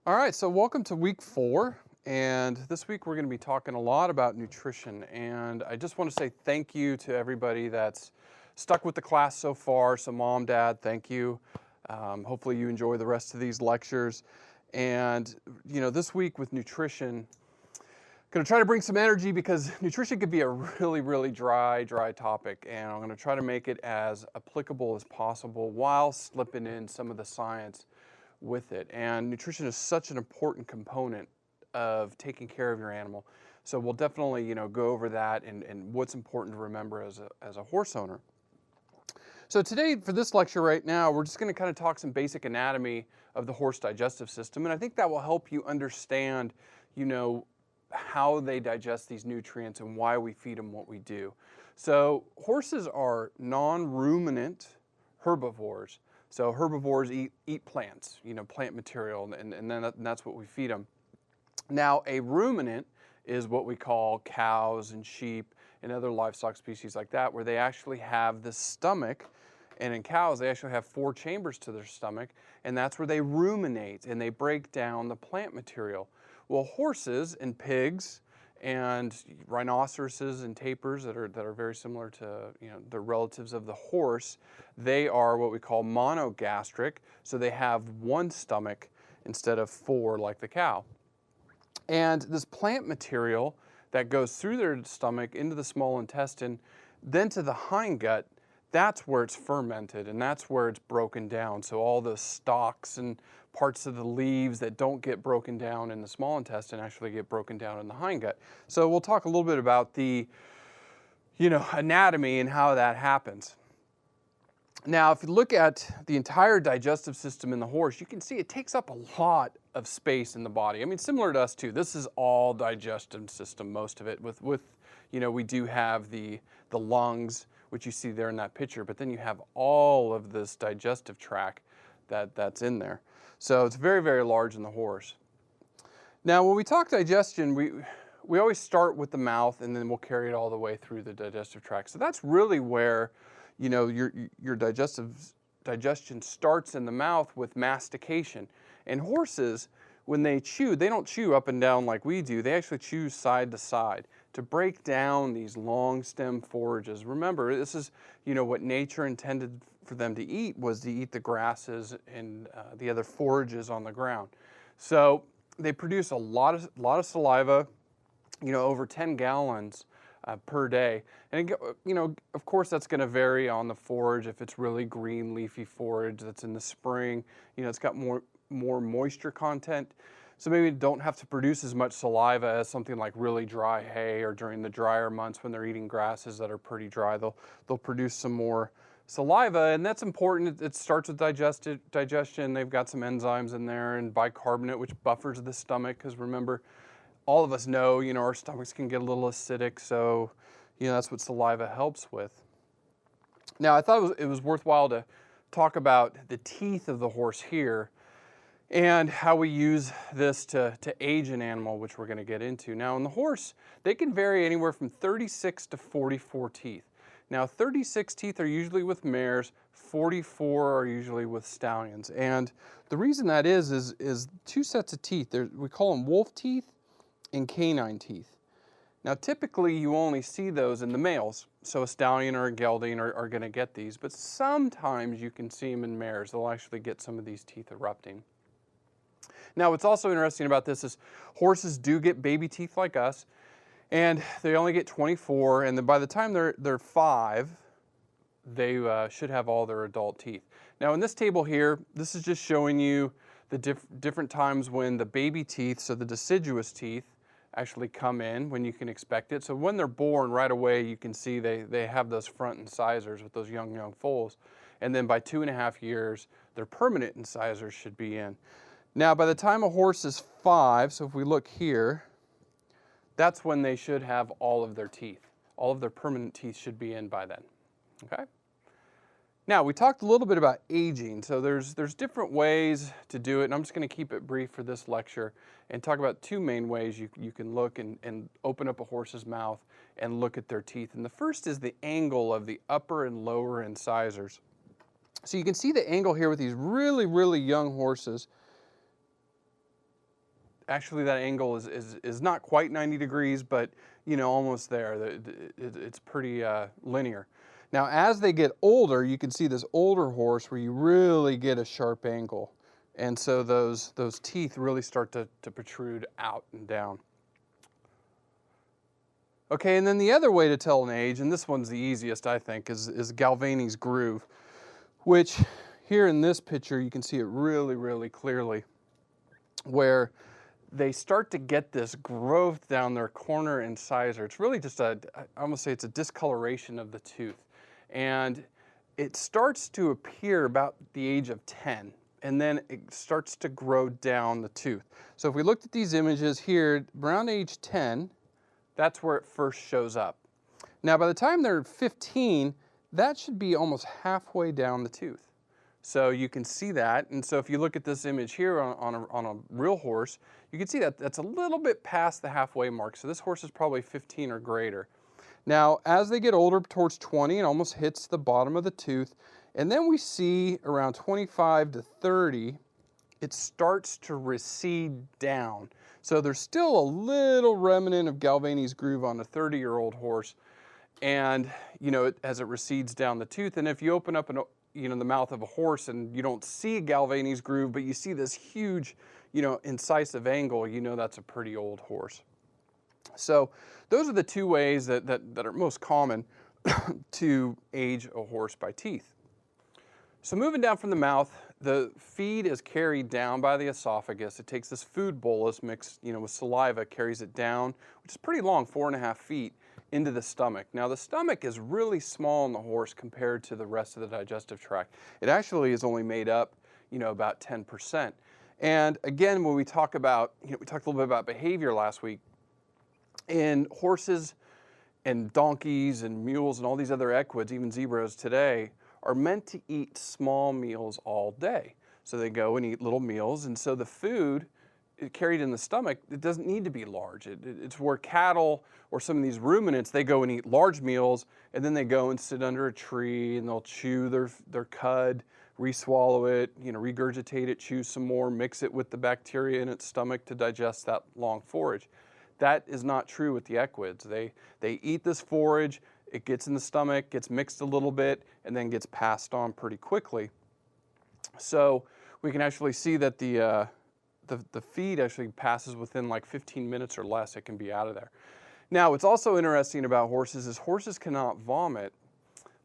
All right, so welcome to week 4, and this week we're going to be talking a lot about nutrition, and I just want to say thank you to everybody that's stuck with the class so far. So mom, dad, thank you. Hopefully you enjoy the rest of these lectures. And this week with nutrition, going to try to bring some energy because nutrition could be a really dry topic, and I'm going to try to make it as applicable as possible while slipping in some of the science with it. And nutrition is such an important component of taking care of your animal. So we'll definitely, go over that and what's important to remember as a horse owner. So today, for this lecture right now, we're just going to kind of talk some basic anatomy of the horse digestive system. And I think that will help you understand, how they digest these nutrients and why we feed them what we do. So horses are non-ruminant herbivores. So herbivores eat plants, plant material, and that's what we feed them. Now, a ruminant is what we call cows and sheep and other livestock species like that, where they actually have the stomach, and in cows, they actually have 4 chambers to their stomach, and that's where they ruminate and they break down the plant material. Well, horses and pigs and rhinoceroses and tapirs that are very similar to the relatives of the horse, they are what we call monogastric, so they have 1 stomach instead of 4 like the cow. And this plant material that goes through their stomach into the small intestine, then to the hindgut, that's where it's fermented and that's where it's broken down. So all the stalks and parts of the leaves that don't get broken down in the small intestine actually get broken down in the hindgut. So we'll talk a little bit about the anatomy and how that happens. Now, if you look at the entire digestive system in the horse, you can see it takes up a lot of space in the body. I mean, similar to us too. This is all digestive system, most of it. With we do have the lungs, which you see there in that picture, but then you have all of this digestive tract that's in there. So it's very large in the horse. Now, when we talk digestion, we always start with the mouth, and then we'll carry it all the way through the digestive tract. So that's really where your digestion starts in the mouth with mastication. And horses, when they chew, they don't chew up and down like we do. They actually chew side to side to break down these long stem forages. Remember, this is what nature intended for them to eat, was to eat the grasses and the other forages on the ground. So they produce a lot of saliva, over 10 gallons per day. And of course that's going to vary on the forage. If it's really green leafy forage that's in the spring, it's got more moisture content. So maybe don't have to produce as much saliva as something like really dry hay, or during the drier months when they're eating grasses that are pretty dry, they'll produce some more saliva, and that's important. It starts with digestion. They've got some enzymes in there and bicarbonate, which buffers the stomach, because remember, all of us know, our stomachs can get a little acidic, so that's what saliva helps with. Now, I thought it was worthwhile to talk about the teeth of the horse here, and how we use this to age an animal, which we're going to get into. Now, in the horse, they can vary anywhere from 36 to 44 teeth. Now, 36 teeth are usually with mares, 44 are usually with stallions. And the reason that is 2 sets of teeth. We call them wolf teeth and canine teeth. Now, typically, you only see those in the males. So a stallion or a gelding are going to get these, but sometimes you can see them in mares. They'll actually get some of these teeth erupting. Now, what's also interesting about this is horses do get baby teeth like us, and they only get 24, and then by the time they're 5, they should have all their adult teeth. Now, in this table here, this is just showing you the different times when the baby teeth, so the deciduous teeth, actually come in, when you can expect it. So when they're born, right away you can see they have those front incisors with those young foals, and then by 2.5 years, their permanent incisors should be in. Now, by the time a horse is 5, so if we look here, that's when they should have all of their teeth. All of their permanent teeth should be in by then, okay? Now, we talked a little bit about aging, so there's different ways to do it, and I'm just going to keep it brief for this lecture and talk about 2 main ways you can look and open up a horse's mouth and look at their teeth. And the first is the angle of the upper and lower incisors. So you can see the angle here with these really young horses. actually that angle is not quite 90 degrees, but you know, almost there. It's pretty linear. Now, as they get older, you can see this older horse where you really get a sharp angle. And so those teeth really start to protrude out and down. Okay, and then the other way to tell an age, and this one's the easiest, I think, is Galvani's groove, which here in this picture, you can see it really, really clearly, where they start to get this growth down their corner incisor. It's really just I almost say it's a discoloration of the tooth. And it starts to appear about the age of 10, and then it starts to grow down the tooth. So if we looked at these images here, around age 10, that's where it first shows up. Now, by the time they're 15, that should be almost halfway down the tooth. So you can see that. And so if you look at this image here on a real horse, you can see that that's a little bit past the halfway mark. So this horse is probably 15 or greater. Now, as they get older, towards 20, it almost hits the bottom of the tooth. And then we see around 25 to 30, it starts to recede down. So there's still a little remnant of Galvani's groove on a 30-year-old horse, and you know, as it recedes down the tooth. And if you open up the mouth of a horse and you don't see Galvani's groove, but you see this huge, incisive angle, you know that's a pretty old horse. So those are the two ways that are most common to age a horse by teeth. So moving down from the mouth, the feed is carried down by the esophagus. It takes this food bolus mixed with saliva, carries it down, which is pretty long, 4.5 feet, into the stomach. Now the stomach is really small in the horse compared to the rest of the digestive tract. It actually is only made up about 10%. And again, when we talk about, we talked a little bit about behavior last week. In horses and donkeys and mules and all these other equids, even zebras today, are meant to eat small meals all day. So they go and eat little meals, and so the food carried in the stomach, it doesn't need to be large. It's where cattle or some of these ruminants, they go and eat large meals, and then they go and sit under a tree, and they'll chew their cud, re-swallow it, regurgitate it, chew some more, mix it with the bacteria in its stomach to digest that long forage. That is not true with the equids. They eat this forage, it gets in the stomach, gets mixed a little bit, and then gets passed on pretty quickly. So we can actually see that the feed actually passes within like 15 minutes or less. It can be out of there. Now, what's also interesting about horses is horses cannot vomit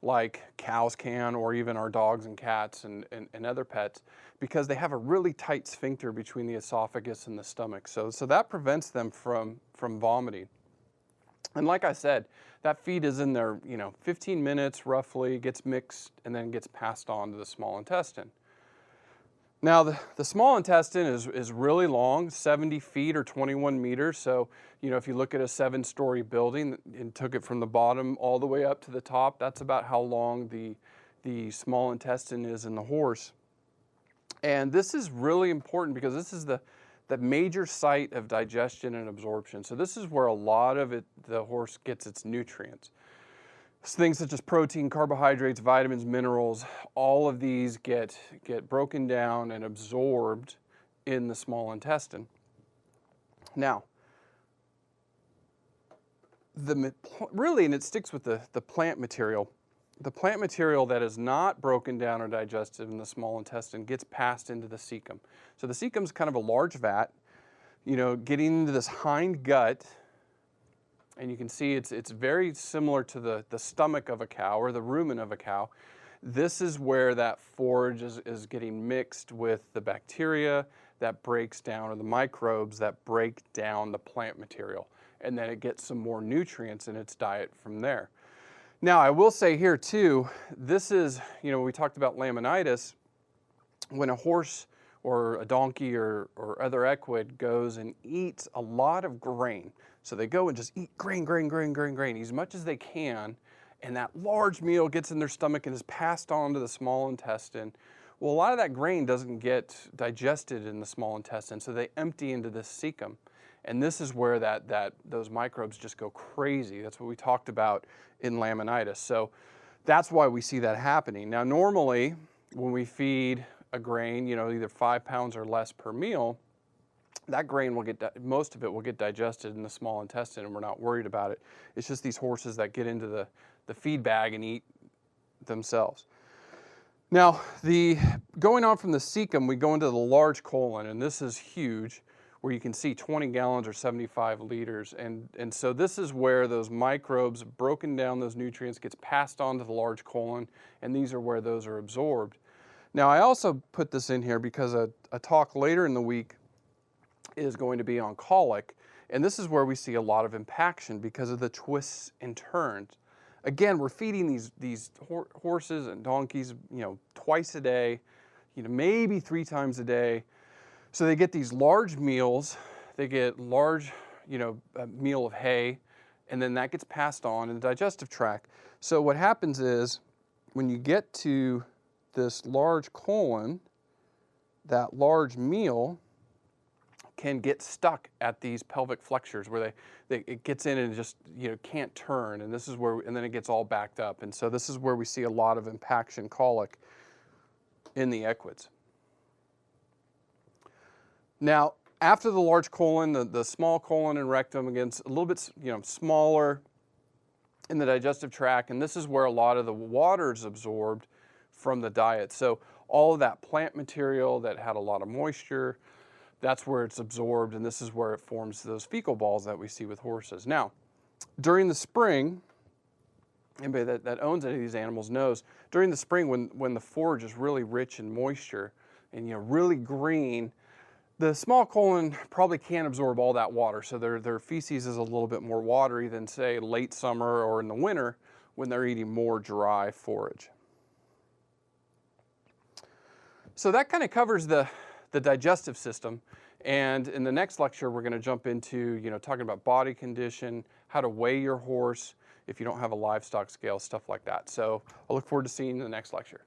like cows can, or even our dogs and cats and other pets, because they have a really tight sphincter between the esophagus and the stomach. So that prevents them from vomiting. And like I said, that feed is in there, 15 minutes roughly, gets mixed, and then gets passed on to the small intestine. Now, the small intestine is really long, 70 feet or 21 meters. So, if you look at a 7-story building and took it from the bottom all the way up to the top, that's about how long the small intestine is in the horse. And this is really important because this is the major site of digestion and absorption. So this is where a lot of the horse gets its nutrients. Things such as protein, carbohydrates, vitamins, minerals, all of these get broken down and absorbed in the small intestine. Now, really, and it sticks with the plant material, the plant material that is not broken down or digested in the small intestine gets passed into the cecum. So the cecum is kind of a large vat, getting into this hind gut. And you can see it's very similar to the stomach of a cow or the rumen of a cow. This is where that forage is getting mixed with the bacteria that breaks down, or the microbes that break down the plant material. And then it gets some more nutrients in its diet from there. Now, I will say here too, this is, we talked about laminitis. When a horse or a donkey or other equid goes and eats a lot of grain, so they go and just eat grain as much as they can, and that large meal gets in their stomach and is passed on to the small intestine. Well, a lot of that grain doesn't get digested in the small intestine, so they empty into this cecum. And this is where those microbes just go crazy. That's what we talked about in laminitis. So that's why we see that happening. Now, normally, when we feed a grain, either 5 pounds or less per meal, that grain will most of it will get digested in the small intestine, and we're not worried about it. It's just these horses that get into the feed bag and eat themselves. Now, going on from the cecum, we go into the large colon, and this is huge, where you can see 20 gallons or 75 liters. And so this is where those microbes, broken down those nutrients, gets passed on to the large colon, and these are where those are absorbed. Now, I also put this in here because a talk later in the week is going to be on colic, and this is where we see a lot of impaction because of the twists and turns. Again, we're feeding these horses and donkeys, twice a day, maybe 3 times a day. So they get these large meals. They get large, a meal of hay, and then that gets passed on in the digestive tract. So what happens is when you get to this large colon, that large meal can get stuck at these pelvic flexures where it gets in and just can't turn, and this is where, and then it gets all backed up, and so this is where we see a lot of impaction colic in the equids. Now, after the large colon, the small colon and rectum, again, a little bit smaller in the digestive tract, and this is where a lot of the water is absorbed from the diet. So all of that plant material that had a lot of moisture, that's where it's absorbed, and this is where it forms those fecal balls that we see with horses. Now, during the spring, anybody that owns any of these animals knows, during the spring when the forage is really rich in moisture and really green, the small colon probably can't absorb all that water, so their feces is a little bit more watery than, say, late summer or in the winter when they're eating more dry forage. So that kind of covers the digestive system, and in the next lecture we're going to jump into talking about body condition, how to weigh your horse if you don't have a livestock scale, stuff like that. So I look forward to seeing you in the next lecture.